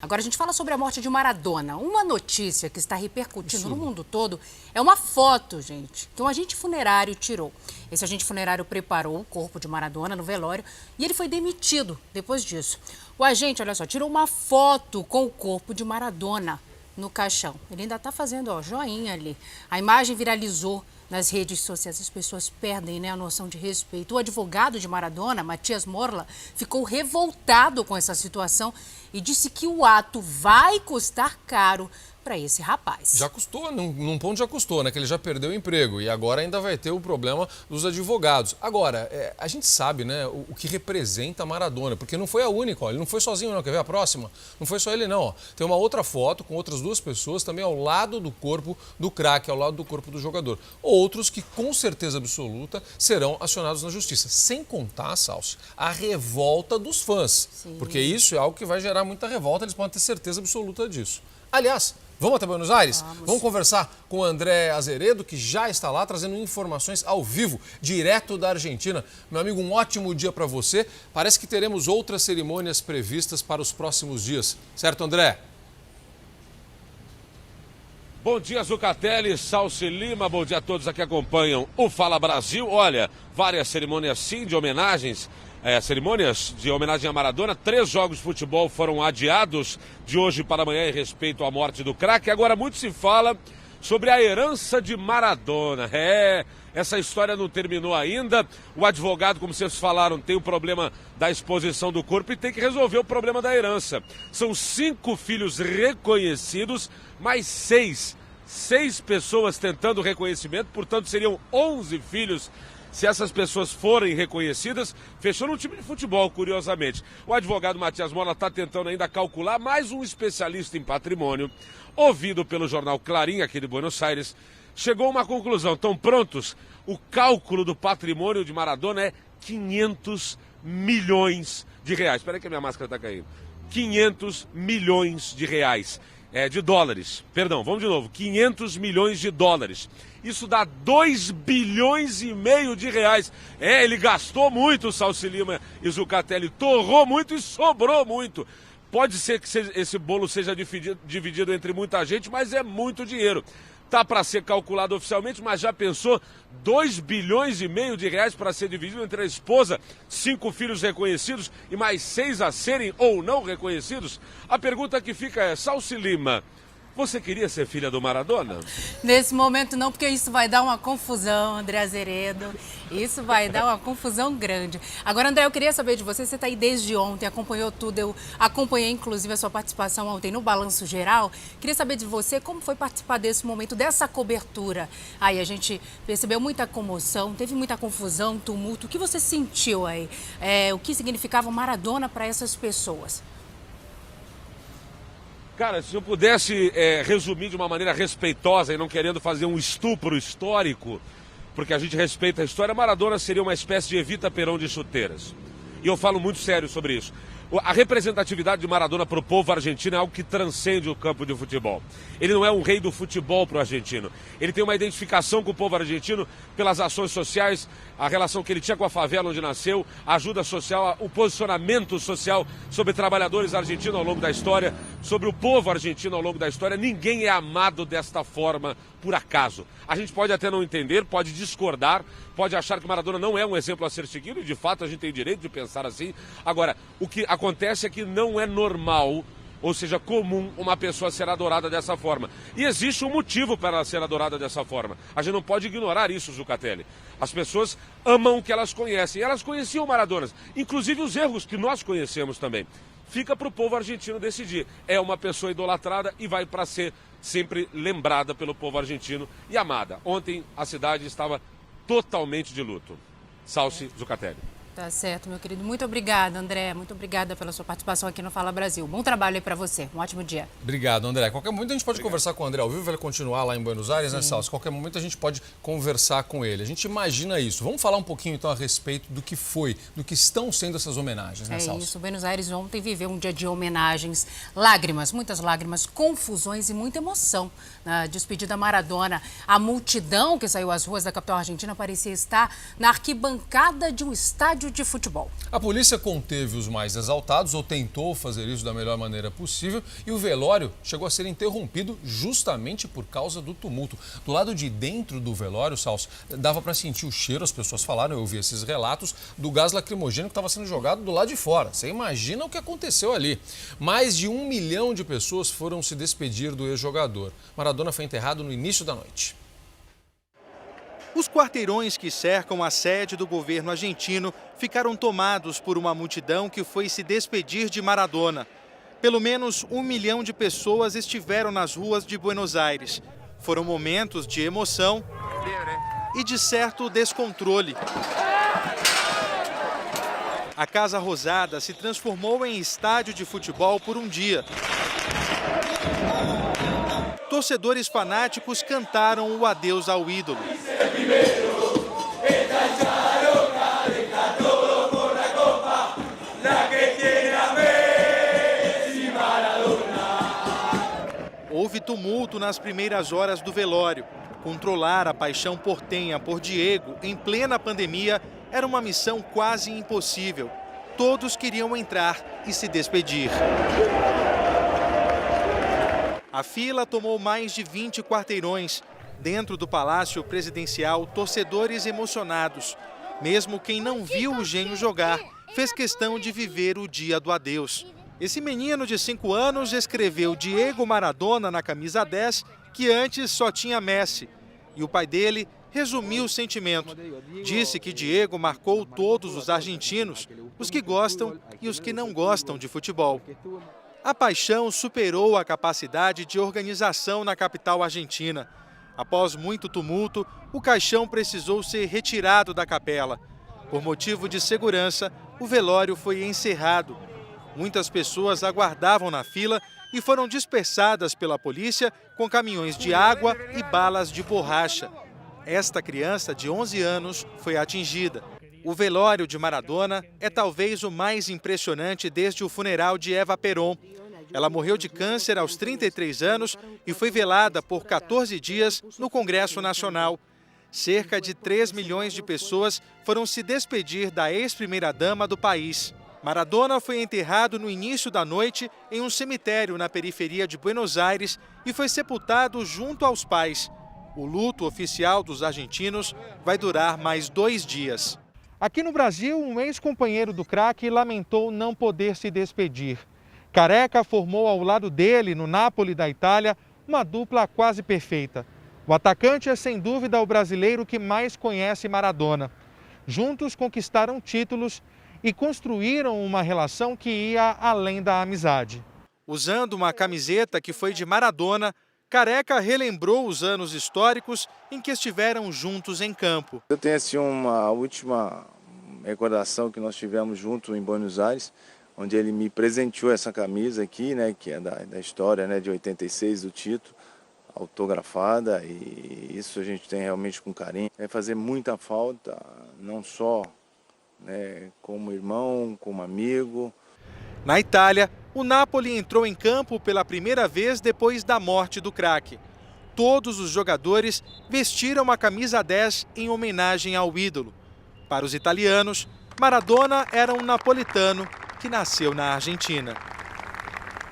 Agora a gente fala sobre a morte de Maradona. Uma notícia que está repercutindo no mundo todo é uma foto, gente, que um agente funerário tirou. Esse agente funerário preparou o corpo de Maradona no velório e ele foi demitido depois disso. O agente, olha só, tirou uma foto com o corpo de Maradona no caixão. Ele ainda está fazendo, ó, joinha ali. A imagem viralizou nas redes sociais. As pessoas perdem, né, a noção de respeito. O advogado de Maradona, Matias Morla, ficou revoltado com essa situação e disse que o ato vai custar caro para esse rapaz. Já custou, num ponto já custou, né? Que ele já perdeu o emprego e agora ainda vai ter o problema dos advogados. Agora, a gente sabe, né, o que representa Maradona, porque não foi a única, ó, ele não foi sozinho não, quer ver a próxima? Não foi só ele não, ó. Tem uma outra foto com outras duas pessoas também ao lado do corpo do craque, ao lado do corpo do jogador. Outros que com certeza absoluta serão acionados na justiça, sem contar, Salsi, a revolta dos fãs. Sim. Porque isso é algo que vai gerar muita revolta, eles podem ter certeza absoluta disso. Aliás, vamos até Buenos Aires? Vamos conversar com o André Azeredo, que já está lá trazendo informações ao vivo, direto da Argentina. Meu amigo, um ótimo dia para você. Parece que teremos outras cerimônias previstas para os próximos dias. Certo, André? Bom dia, Zucatelli, Salsi Lima, bom dia a todos que acompanham o Fala Brasil. Olha, várias cerimônias sim de homenagens. Cerimônias de homenagem a Maradona. 3 jogos de futebol foram adiados de hoje para amanhã em respeito à morte do craque. Agora muito se fala sobre a herança de Maradona. Essa história não terminou ainda. O advogado, como vocês falaram, tem o problema da exposição do corpo e tem que resolver o problema da herança. São 5 filhos reconhecidos, mais 6 pessoas tentando reconhecimento, portanto seriam 11 filhos. Se essas pessoas forem reconhecidas, fechou no time de futebol, curiosamente. O advogado Matias Morla está tentando ainda calcular, mais um especialista em patrimônio, ouvido pelo jornal Clarim, aqui de Buenos Aires, chegou a uma conclusão. Estão prontos? O cálculo do patrimônio de Maradona é 500 milhões de reais. Espera aí que a minha máscara está caindo. 500 milhões de reais. De dólares. Perdão, vamos de novo. 500 milhões de dólares. Isso dá 2 bilhões e meio de reais. Ele gastou muito, Salsi Lima e Zucatelli. Torrou muito e sobrou muito. Pode ser que esse bolo seja dividido entre muita gente, mas é muito dinheiro. Tá para ser calculado oficialmente, mas já pensou 2 bilhões e meio de reais para ser dividido entre a esposa, 5 filhos reconhecidos e mais 6 a serem ou não reconhecidos? A pergunta que fica é, Salsi Lima, você queria ser filha do Maradona? Nesse momento não, porque isso vai dar uma confusão, André Azeredo. Isso vai dar uma confusão grande. Agora, André, eu queria saber de você está aí desde ontem, acompanhou tudo. Eu acompanhei, inclusive, a sua participação ontem no Balanço Geral. Queria saber de você como foi participar desse momento, dessa cobertura. Aí a gente percebeu muita comoção, teve muita confusão, tumulto. O que você sentiu aí? O que significava Maradona para essas pessoas? Cara, se eu pudesse resumir de uma maneira respeitosa e não querendo fazer um estupro histórico, porque a gente respeita a história, Maradona seria uma espécie de Evita Perón de chuteiras. E eu falo muito sério sobre isso. A representatividade de Maradona para o povo argentino é algo que transcende o campo de futebol. Ele não é um rei do futebol para o argentino. Ele tem uma identificação com o povo argentino pelas ações sociais, a relação que ele tinha com a favela onde nasceu, a ajuda social, o posicionamento social sobre trabalhadores argentinos ao longo da história, sobre o povo argentino ao longo da história. Ninguém é amado desta forma por acaso. A gente pode até não entender, pode discordar, pode achar que Maradona não é um exemplo a ser seguido, e de fato a gente tem direito de pensar assim. Agora, o que acontece é que não é normal, ou seja, comum, uma pessoa ser adorada dessa forma. E existe um motivo para ela ser adorada dessa forma. A gente não pode ignorar isso, Zucatelli. As pessoas amam o que elas conhecem. Elas conheciam Maradona, inclusive os erros que nós conhecemos também. Fica para o povo argentino decidir. É uma pessoa idolatrada e vai para ser sempre lembrada pelo povo argentino e amada. Ontem a cidade estava totalmente de luto. Salsi, Zucatelli. Tá certo, meu querido. Muito obrigada, André. Muito obrigada pela sua participação aqui no Fala Brasil. Bom trabalho aí pra você. Um ótimo dia. Obrigado, André. Qualquer momento a gente pode conversar com o André ao vivo, ele continuar lá em Buenos Aires, né, Salsi? Qualquer momento a gente pode conversar com ele. A gente imagina isso. Vamos falar um pouquinho, então, a respeito do que foi, do que estão sendo essas homenagens, né, Salsi? É isso. Buenos Aires ontem viveu um dia de homenagens, lágrimas, muitas lágrimas, confusões e muita emoção na despedida Maradona. A multidão que saiu às ruas da capital argentina parecia estar na arquibancada de um estádio estádio de futebol. A polícia conteve os mais exaltados, ou tentou fazer isso da melhor maneira possível, e o velório chegou a ser interrompido justamente por causa do tumulto. Do lado de dentro do velório, Salso, dava para sentir o cheiro, as pessoas falaram, eu ouvi esses relatos, do gás lacrimogêneo que estava sendo jogado do lado de fora. Você imagina o que aconteceu ali. Mais de 1 milhão de pessoas foram se despedir do ex-jogador. Maradona foi enterrado no início da noite. Os quarteirões que cercam a sede do governo argentino ficaram tomados por uma multidão que foi se despedir de Maradona. Pelo menos 1 milhão de pessoas estiveram nas ruas de Buenos Aires. Foram momentos de emoção e de certo descontrole. A Casa Rosada se transformou em estádio de futebol por um dia. Torcedores fanáticos cantaram o adeus ao ídolo. Houve tumulto nas primeiras horas do velório. Controlar a paixão portenha por Diego em plena pandemia era uma missão quase impossível. Todos queriam entrar e se despedir. A fila tomou mais de 20 quarteirões. Dentro do Palácio Presidencial, torcedores emocionados. Mesmo quem não viu o gênio jogar, fez questão de viver o dia do adeus. Esse menino de 5 anos escreveu Diego Maradona na camisa 10, que antes só tinha Messi. E o pai dele resumiu o sentimento. Disse que Diego marcou todos os argentinos, os que gostam e os que não gostam de futebol. A paixão superou a capacidade de organização na capital argentina. Após muito tumulto, o caixão precisou ser retirado da capela. Por motivo de segurança, o velório foi encerrado. Muitas pessoas aguardavam na fila e foram dispersadas pela polícia com caminhões de água e balas de borracha. Esta criança de 11 anos foi atingida. O velório de Maradona é talvez o mais impressionante desde o funeral de Eva Perón. Ela morreu de câncer aos 33 anos e foi velada por 14 dias no Congresso Nacional. Cerca de 3 milhões de pessoas foram se despedir da ex-primeira-dama do país. Maradona foi enterrado no início da noite em um cemitério na periferia de Buenos Aires e foi sepultado junto aos pais. O luto oficial dos argentinos vai durar mais 2 dias. Aqui no Brasil, um ex-companheiro do craque lamentou não poder se despedir. Careca formou ao lado dele, no Napoli da Itália, uma dupla quase perfeita. O atacante é sem dúvida o brasileiro que mais conhece Maradona. Juntos conquistaram títulos e construíram uma relação que ia além da amizade. Usando uma camiseta que foi de Maradona, Careca relembrou os anos históricos em que estiveram juntos em campo. Eu tenho assim uma última recordação que nós tivemos junto em Buenos Aires, onde ele me presenteou essa camisa aqui, né, que é da história, né, de 86 do Tito, autografada, e isso a gente tem realmente com carinho. Vai fazer muita falta, não só, né, como irmão, como amigo. Na Itália, o Napoli entrou em campo pela primeira vez depois da morte do craque. Todos os jogadores vestiram a camisa 10 em homenagem ao ídolo. Para os italianos, Maradona era um napolitano que nasceu na Argentina.